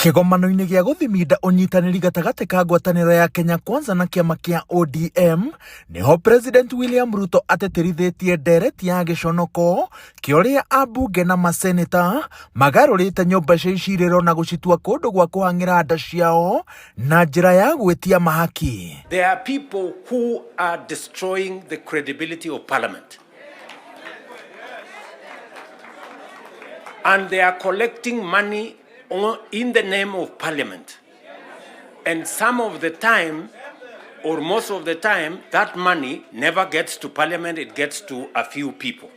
Kĩgomano-inĩ gĩa gũthimida ũnyitanĩri gatagatĩ ka ngwatanĩro ya Kenya Kwanza na kĩama kĩa ODM niho President William Ruto ateterithĩtie ndereti ya gĩconoko kĩorĩa ambunge na maseneta magarũrĩte nyũmba cia icirĩro na gũcitua kũndũ gwa kũhang'ĩra nda ciao na njĩra ya gwĩtia mahaki. There are people who are destroying the credibility of Parliament. And they are collecting money in the name of Parliament. And some of the time, or most of the time, that money never gets to Parliament, it gets to a few people.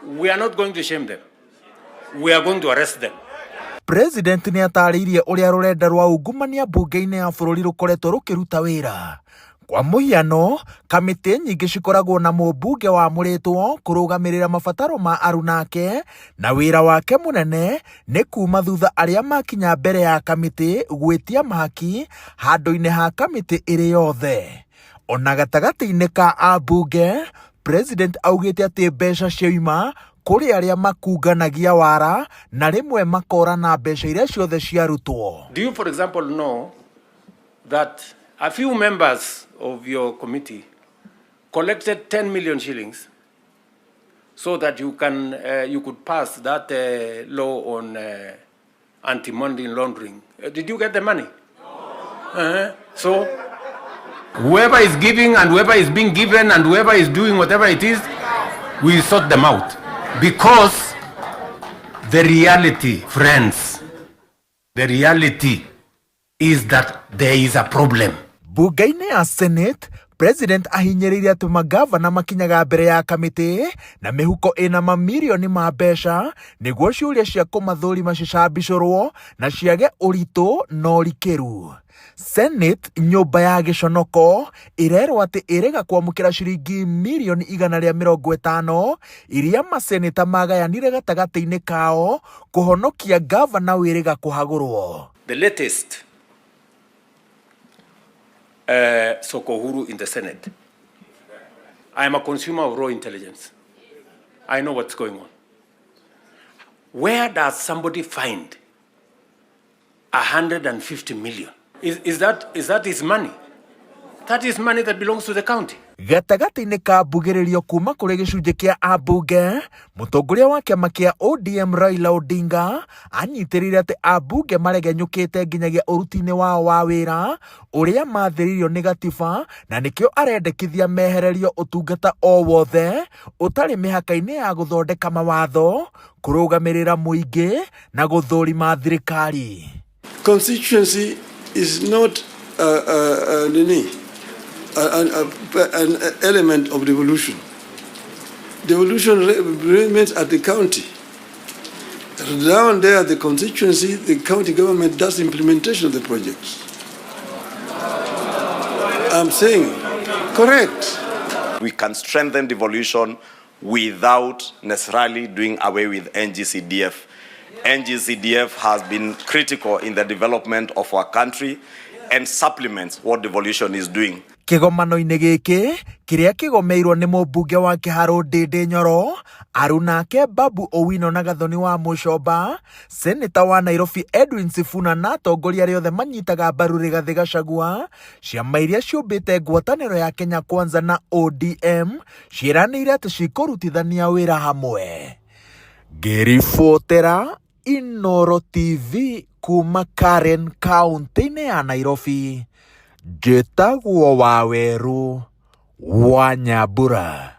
We are not going to shame them. We are going to arrest them. President nĩ atarĩirie ũrĩa rũrenda rwa ungumania mbunge-inĩ ya bũrũri rũkoretwo rũkĩruta wĩra. Kwa mũhiano, kamĩtĩ nyingĩ cikoragwo na mũmbunge wamũrĩtwo kũrũgamĩrĩra mabataro ma arunake, na wĩra wake mũnene nĩ kuma thutha arĩa makinya mbere ya kamĩtĩ gwĩtia mahaki handũ-inĩ ha kamĩtĩ ĩrĩ yothe. Ona gatagatĩ-inĩ ka ambunge, President augĩte atĩ mbeca cioima kũrĩ arĩa makunganagia wara na rĩmwe makora na mbeca iria ciothe ciarutwo. Do you, for example, know that a few members of your committee collected 10 million shillings so that you could pass that law on anti-money laundering? Did you get the money? No. So whoever is giving and whoever is being given and whoever is doing whatever it is, we sort them out. Because the reality, friends, the reality is that there is a problem. Bunge-inĩ ya Senate, President ahinyĩrĩirie atĩ magavana makinyaga mbere ya kamĩtĩ na mĩhuko ĩna mamirioni ma mbeca nĩguo ciũria cia kũmathũrima cicambicũrwo na ciage ũritũ na ũrikĩru. Senate nyũmba ya gĩconoko ĩrerwo atĩ ĩrĩga kwamũkĩra ciringi mirioni 150 iria maseneta magayanire gatagatĩ-inĩ kao kũhonokia gavana wĩrĩga kũhagũrwo. The latest Sokohuru in the Senate. I am a consumer of raw intelligence. I know what's going on. Where does somebody find 150 million? Is that his money? That is money that belongs to the county. Gatagatĩ-inĩ ka mbugĩrĩrio kuma kũrĩ gĩcunjĩ kĩa ambunge, mũtongoria wa kĩama kĩa ODM Raila Odinga anyitĩrĩire atĩ ambunge maregenyũkĩte nginyagia ũruti-inĩ wao wa wĩra ũrĩa mathĩrĩirio nĩ gatiba, na nĩkĩo arendekithia mehererio ũtungata o wothe ũtarĩ mĩhaka-inĩ ya gũthondeka mawatho, kũrũgamĩrĩra mũingĩ na gũthũrima thirikari. Constituency is not an element of devolution. Devolution remains at the county. Down there at the constituency, the county government does implementation of the projects. I'm saying, correct. We can strengthen devolution without necessarily doing away with NGCDF. NGCDF has been critical in the development of our country and supplements what devolution is doing. Kĩgomano-inĩ gĩkĩ kĩrĩa kĩgomeirwo nĩ mũmbunge wa Kĩharũ Ndĩndĩ Nyoro, arunake Babu Owino na Gathoni wa Mũcomba, seneta wa Nairobi Edwin Sifuna na atongoria arĩa othe manyitaga mbaru Rigathĩ Gachagua, ciama iria ciũmbĩte ngwatanĩro ya Kenya Kwanza na ODM ciĩranĩire atĩ cikũrutithania wĩra hamwe. Ngĩribotera Inooro TV kuma Karen kaunti-inĩ ya Nairobi, njĩtagwo Waweru wa Nyambura.